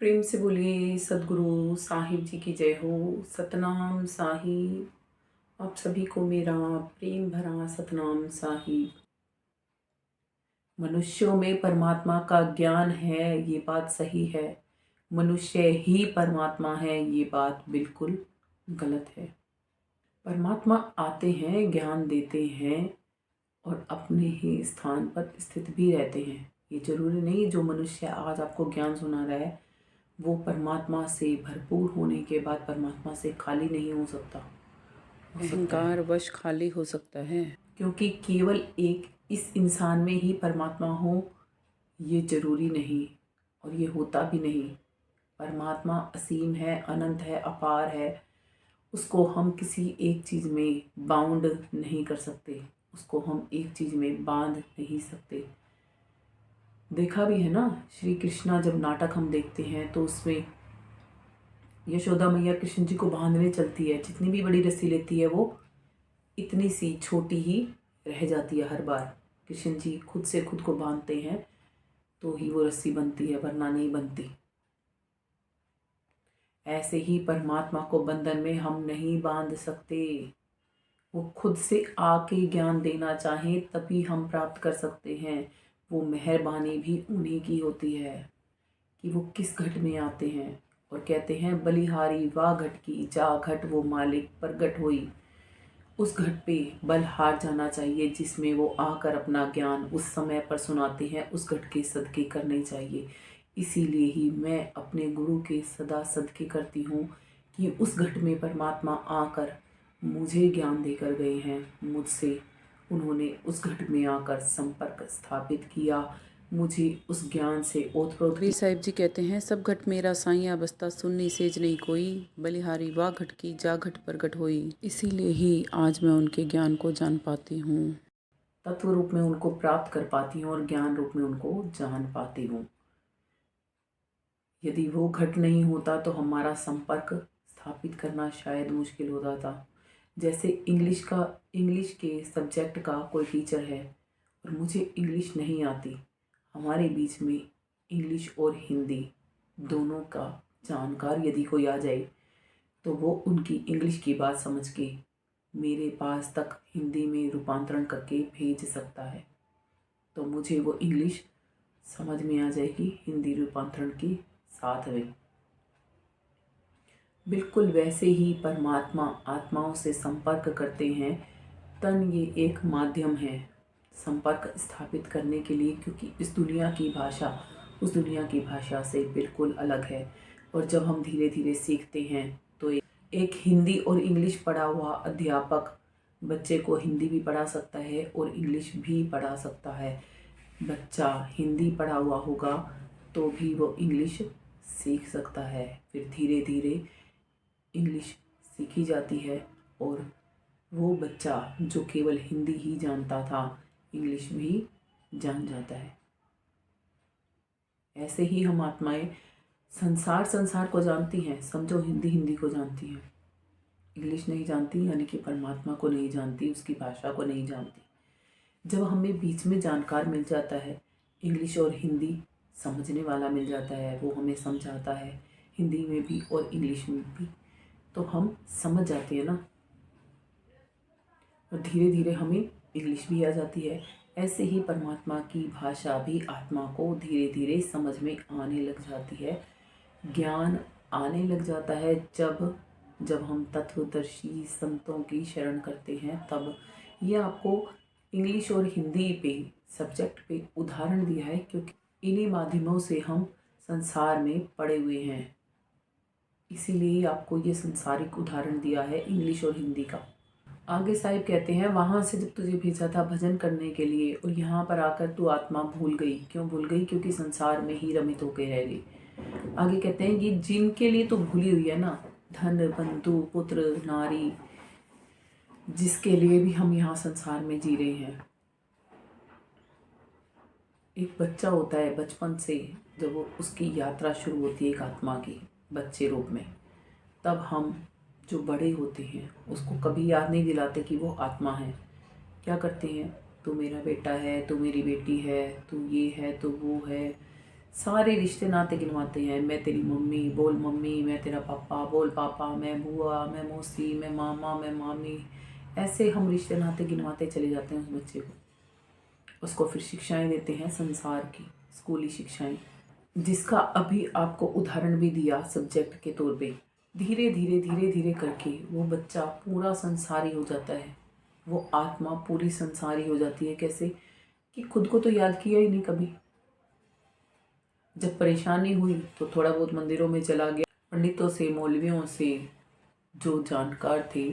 प्रेम से बोलिए सदगुरु साहिब जी की जय हो। सतनाम साहिब। आप सभी को मेरा प्रेम भरा सतनाम साहिब। मनुष्यों में परमात्मा का ज्ञान है, ये बात सही है। मनुष्य ही परमात्मा है, ये बात बिल्कुल गलत है। परमात्मा आते हैं, ज्ञान देते हैं और अपने ही स्थान पर स्थित भी रहते हैं। ये जरूरी नहीं जो मनुष्य आज आपको ज्ञान सुना रहा है वो परमात्मा से भरपूर होने के बाद परमात्मा से खाली नहीं हो सकता। अहंकार वश खाली हो सकता है, क्योंकि केवल एक इस इंसान में ही परमात्मा हो ये जरूरी नहीं और ये होता भी नहीं। परमात्मा असीम है, अनंत है, अपार है। उसको हम किसी एक चीज़ में बाउंड नहीं कर सकते, उसको हम एक चीज़ में बांध नहीं सकते। देखा भी है ना, श्री कृष्णा जब नाटक हम देखते हैं तो उसमें यशोदा मैया कृष्ण जी को बांधने चलती है, जितनी भी बड़ी रस्सी लेती है वो इतनी सी छोटी ही रह जाती है हर बार। कृष्ण जी खुद से खुद को बांधते हैं तो ही वो रस्सी बनती है, वरना नहीं बनती। ऐसे ही परमात्मा को बंधन में हम नहीं बांध सकते। वो खुद से आके ज्ञान देना चाहे तभी हम प्राप्त कर सकते हैं। वो मेहरबानी भी उन्हीं की होती है कि वो किस घट में आते हैं और कहते हैं बलिहारी वाह घट की जा घट वो मालिक प्रगट हुई। उस घट पे बल हार जाना चाहिए जिसमें वो आकर अपना ज्ञान उस समय पर सुनाते हैं, उस घट के सदके करने चाहिए। इसीलिए ही मैं अपने गुरु के सदा सदके करती हूँ कि उस घट में परमात्मा आकर मुझे ज्ञान देकर गए हैं। मुझसे उन्होंने उस घट में आकर संपर्क स्थापित किया, मुझे उस ज्ञान से ओतप्रोत कबीर साहिब जी कहते हैं सब घट मेरा साइया बसता सुननी सेज नहीं कोई, बलिहारी वाह घट की जा घट प्रगट होई। इसीलिए ही आज मैं उनके ज्ञान को जान पाती हूँ, तत्व रूप में उनको प्राप्त कर पाती हूँ और ज्ञान रूप में उनको जान पाती हूँ। यदि वो घट नहीं होता तो हमारा संपर्क स्थापित करना शायद मुश्किल होता था। जैसे इंग्लिश के सब्जेक्ट का कोई टीचर है और मुझे इंग्लिश नहीं आती, हमारे बीच में इंग्लिश और हिंदी दोनों का जानकार यदि कोई आ जाए तो वो उनकी इंग्लिश की बात समझ के मेरे पास तक हिंदी में रूपांतरण करके भेज सकता है, तो मुझे वो इंग्लिश समझ में आ जाएगी हिंदी रूपांतरण के साथ में। बिल्कुल वैसे ही परमात्मा आत्माओं से संपर्क करते हैं। तन ये एक माध्यम है संपर्क स्थापित करने के लिए, क्योंकि इस दुनिया की भाषा उस दुनिया की भाषा से बिल्कुल अलग है। और जब हम धीरे धीरे सीखते हैं तो एक हिंदी और इंग्लिश पढ़ा हुआ अध्यापक बच्चे को हिंदी भी पढ़ा सकता है और इंग्लिश भी पढ़ा सकता है। बच्चा हिंदी पढ़ा हुआ होगा तो भी वो इंग्लिश सीख सकता है। फिर धीरे धीरे इंग्लिश सीखी जाती है और वो बच्चा जो केवल हिंदी ही जानता था इंग्लिश भी जान जाता है। ऐसे ही हम आत्माएं संसार को जानती हैं, समझो हिंदी हिंदी को जानती हैं, इंग्लिश नहीं जानती, यानी कि परमात्मा को नहीं जानती, उसकी भाषा को नहीं जानती। जब हमें बीच में जानकार मिल जाता है, इंग्लिश और हिंदी समझने वाला मिल जाता है, वो हमें समझाता है हिंदी में भी और इंग्लिश में भी, तो हम समझ जाते हैं ना, और धीरे धीरे हमें इंग्लिश भी आ जाती है। ऐसे ही परमात्मा की भाषा भी आत्मा को धीरे धीरे समझ में आने लग जाती है, ज्ञान आने लग जाता है। जब जब हम तत्वदर्शी संतों की शरण करते हैं तब। ये आपको इंग्लिश और हिंदी पे सब्जेक्ट पे उदाहरण दिया है, क्योंकि इन्हीं माध्यमों से हम संसार में पड़े हुए हैं। इसीलिए आपको ये संसारिक उदाहरण दिया है इंग्लिश और हिंदी का। आगे साहिब कहते हैं वहाँ से जब तुझे भेजा था भजन करने के लिए और यहाँ पर आकर तू आत्मा भूल गई। क्यों भूल गई? क्योंकि संसार में ही रमित होकर रह गई। आगे कहते हैं ये जिनके लिए तो भूली हुई है ना, धन बंधु पुत्र नारी, जिसके लिए भी हम यहाँ संसार में जी रहे हैं। एक बच्चा होता है बचपन से, जब वो उसकी यात्रा शुरू होती है एक आत्मा की बच्चे रूप में, तब हम जो बड़े होते हैं उसको कभी याद नहीं दिलाते कि वो आत्मा है। क्या करते हैं, तू मेरा बेटा है, तू मेरी बेटी है, तू ये है, तू वो है, सारे रिश्ते नाते गिनवाते हैं, मैं तेरी मम्मी, बोल मम्मी, मैं तेरा पापा, बोल पापा, मैं बुआ, मैं मौसी, मैं मामा, मैं मामी। ऐसे हम रिश्ते नाते गिनवाते चले जाते हैं उस बच्चे को। उसको फिर शिक्षाएं देते हैं संसार की, स्कूली शिक्षाएं, जिसका अभी आपको उदाहरण भी दिया सब्जेक्ट के तौर पे। धीरे धीरे धीरे धीरे करके वो बच्चा पूरा संसारी हो जाता है, वो आत्मा पूरी संसारी हो जाती है। कैसे कि खुद को तो याद किया ही नहीं कभी। जब परेशानी हुई तो थोड़ा बहुत मंदिरों में चला गया, पंडितों से, मौलवियों से, जो जानकार थे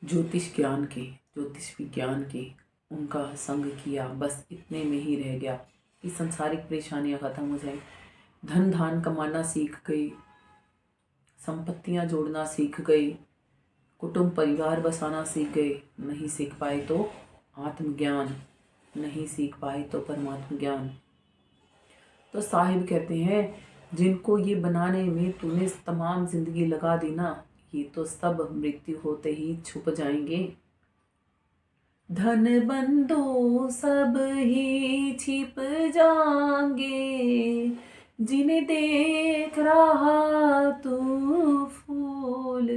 ज्योतिष ज्ञान के, ज्योतिष विज्ञान के, उनका संग किया। बस इतने में ही रह गया कि संसारिक परेशानियां खत्म हो जाए। धन धान कमाना सीख गई, संपत्तियां जोड़ना सीख गई, कुटुंब परिवार बसाना सीख गए। नहीं सीख पाए तो आत्मज्ञान, नहीं सीख पाए तो परमात्म ज्ञान। तो साहिब कहते हैं, जिनको ये बनाने में तूने तमाम जिंदगी लगा दी ना, ये तो सब मृत्यु होते ही छुप जाएंगे। धन बंधु सब ही छिप जाएंगे, जिन्हें देख रहा तू फूल।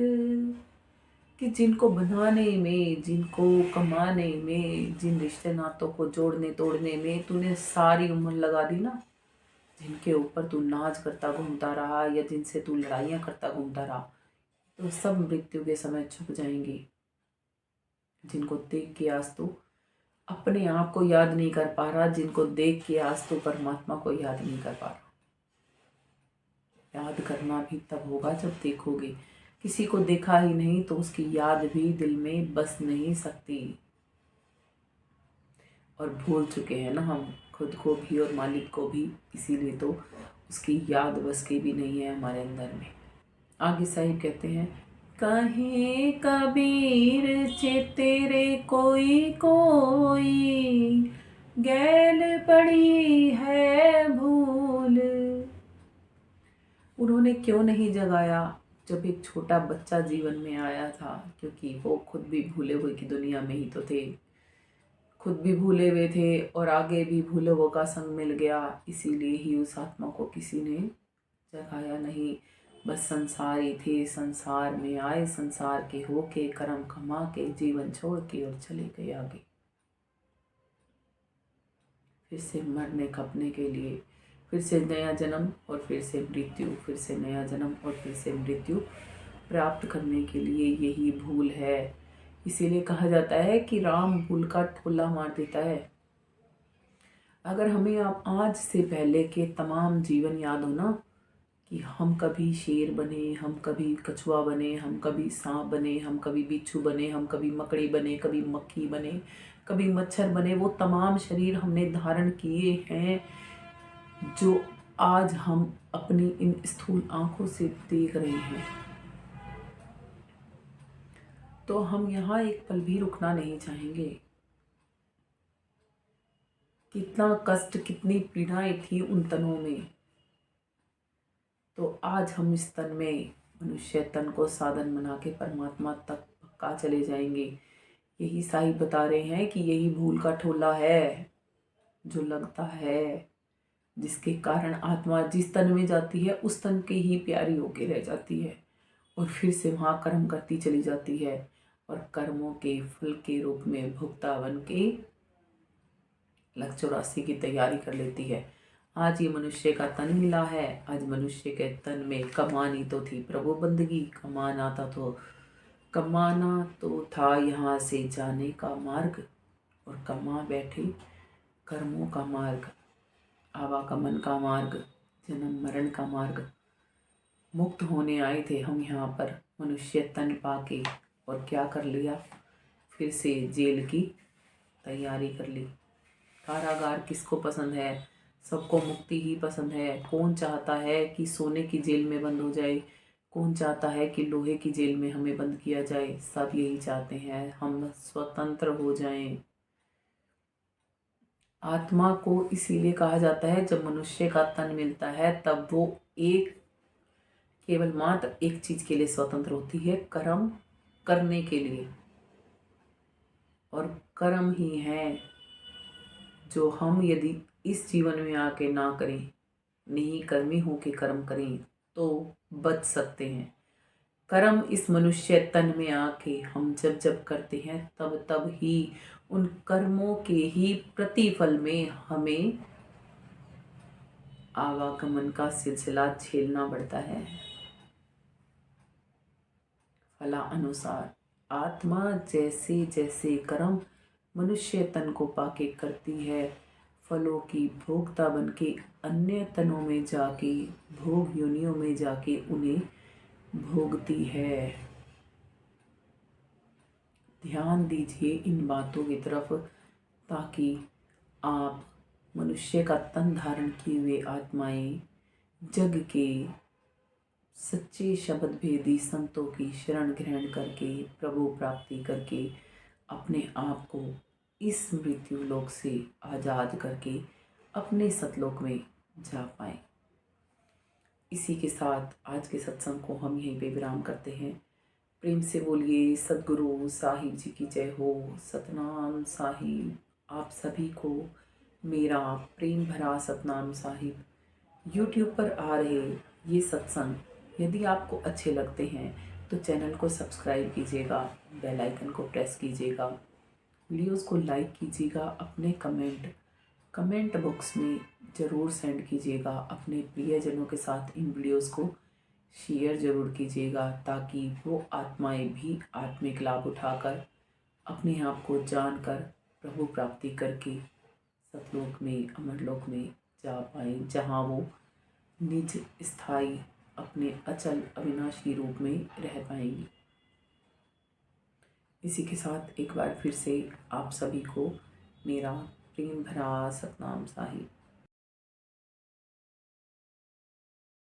कि जिनको बनाने में, जिनको कमाने में, जिन रिश्ते नातों को जोड़ने तोड़ने में तूने सारी उम्र लगा दी ना, जिनके ऊपर तू नाच करता घूमता रहा या जिनसे तू लड़ाइयाँ करता घूमता रहा, तो सब मृत्यु के समय छुप जाएंगे। जिनको देख के आज तू अपने आप को याद नहीं कर पा रहा, जिनको देख के आज तू परमात्मा को याद नहीं कर पा रहा। याद करना भी तब होगा जब देखोगे। किसी को देखा ही नहीं तो उसकी याद भी दिल में बस नहीं सकती। और भूल चुके हैं ना हम खुद को भी और मालिक को भी, इसीलिए तो उसकी याद बस की भी नहीं है हमारे अंदर में। आगे साहिब कहते हैं, कहे कबीर तेरे कोई कोई, गैल पड़ी है भूल। उन्होंने क्यों नहीं जगाया जब एक छोटा बच्चा जीवन में आया था, क्योंकि वो खुद भी भूले हुए की दुनिया में ही तो थे, खुद भी भूले हुए थे और आगे भी भूले हुए का संग मिल गया। इसीलिए ही उस आत्मा को किसी ने जगाया नहीं। बस संसारी थे, संसार में आए, संसार के होके कर्म कमा के जीवन छोड़ के और चले गए आगे, फिर से मरने खपने के लिए, फिर से नया जन्म और फिर से मृत्यु, फिर से नया जन्म और फिर से मृत्यु प्राप्त करने के लिए। यही भूल है। इसीलिए कहा जाता है कि राम भूल का ठोला मार देता है। अगर हमें आप आज से पहले के तमाम जीवन याद हो ना, कि हम कभी शेर बने, हम कभी कछुआ बने, हम कभी सांप बने, हम कभी बिच्छू बने, हम कभी मकड़ी बने, कभी मक्खी बने, कभी मच्छर बने, वो तमाम शरीर हमने धारण किए हैं जो आज हम अपनी इन स्थूल आंखों से देख रहे हैं। तो हम यहाँ एक पल भी रुकना नहीं चाहेंगे। कितना कष्ट, कितनी पीड़ाएं थी उन तनों में, तो आज हम इस तन में मनुष्य तन को साधन बना के परमात्मा तक पक्का चले जाएंगे। यही साहिब बता रहे हैं कि यही भूल का ठोला है जो लगता है, जिसके कारण आत्मा जिस तन में जाती है उस तन के ही प्यारी होके रह जाती है और फिर से वहाँ कर्म करती चली जाती है और कर्मों के फल के रूप में भुगता बन के लक्ष्य 84 की तैयारी कर लेती है। आज ये मनुष्य का तन मिला है, आज मनुष्य के तन में कमानी तो थी प्रभु बंदगी, कमाना तो था यहाँ से जाने का मार्ग, और कमा बैठे कर्मों का मार्ग, आवागमन का मार्ग, जन्म मरण का मार्ग। मुक्त होने आए थे हम यहाँ पर मनुष्य तन पाके, और क्या कर लिया, फिर से जेल की तैयारी कर ली। कारागार किसको पसंद है? सबको मुक्ति ही पसंद है। कौन चाहता है कि सोने की जेल में बंद हो जाए? कौन चाहता है कि लोहे की जेल में हमें बंद किया जाए? सब यही चाहते हैं हम स्वतंत्र हो जाएं। आत्मा को इसीलिए कहा जाता है जब मनुष्य का तन मिलता है तब वो केवल मात्र एक चीज के लिए स्वतंत्र होती है, कर्म करने के लिए। और कर्म ही है जो हम यदि इस जीवन में आके ना करें, नहीं कर्मी हो के कर्म करें तो बच सकते हैं। कर्म इस मनुष्य तन में आके हम जब जब करते हैं तब तब ही उन कर्मों के ही प्रतिफल में हमें आवागमन का सिलसिला झेलना पड़ता है। फला अनुसार आत्मा जैसे जैसे कर्म मनुष्य तन को पाके करती है, फलों की भोक्ता बन के अन्य तनों में जाके, भोग योनियों में जाके उन्हें भोगती है। ध्यान दीजिए इन बातों की तरफ, ताकि आप मनुष्य का तन धारण किए हुए आत्माएं जग के सच्चे शब्द भेदी संतों की शरण ग्रहण करके प्रभु प्राप्ति करके अपने आप को इस मृत्यु लोक से आज़ाद करके अपने सतलोक में जा पाए। इसी के साथ आज के सत्संग को हम यहीं पे विराम करते हैं। प्रेम से बोलिए सद्गुरु साहिब जी की जय हो। सतनाम साहिब। आप सभी को मेरा प्रेम भरा सतनाम साहिब। YouTube पर आ रहे ये सत्संग यदि आपको अच्छे लगते हैं तो चैनल को सब्सक्राइब कीजिएगा, बेल आइकन को प्रेस कीजिएगा, वीडियोस को लाइक कीजिएगा, अपने कमेंट बॉक्स में ज़रूर सेंड कीजिएगा। अपने प्रियजनों के साथ इन वीडियोस को शेयर ज़रूर कीजिएगा, ताकि वो आत्माएं भी आत्मिक लाभ उठाकर अपने आप को जानकर प्रभु प्राप्ति करके सतलोक में, अमरलोक में जा पाए, जहाँ वो निज स्थायी अपने अचल अविनाशी रूप में रह पाएंगी। इसी के साथ एक बार फिर से आप सभी को मेरा प्रेम भरा सतनाम साहिब।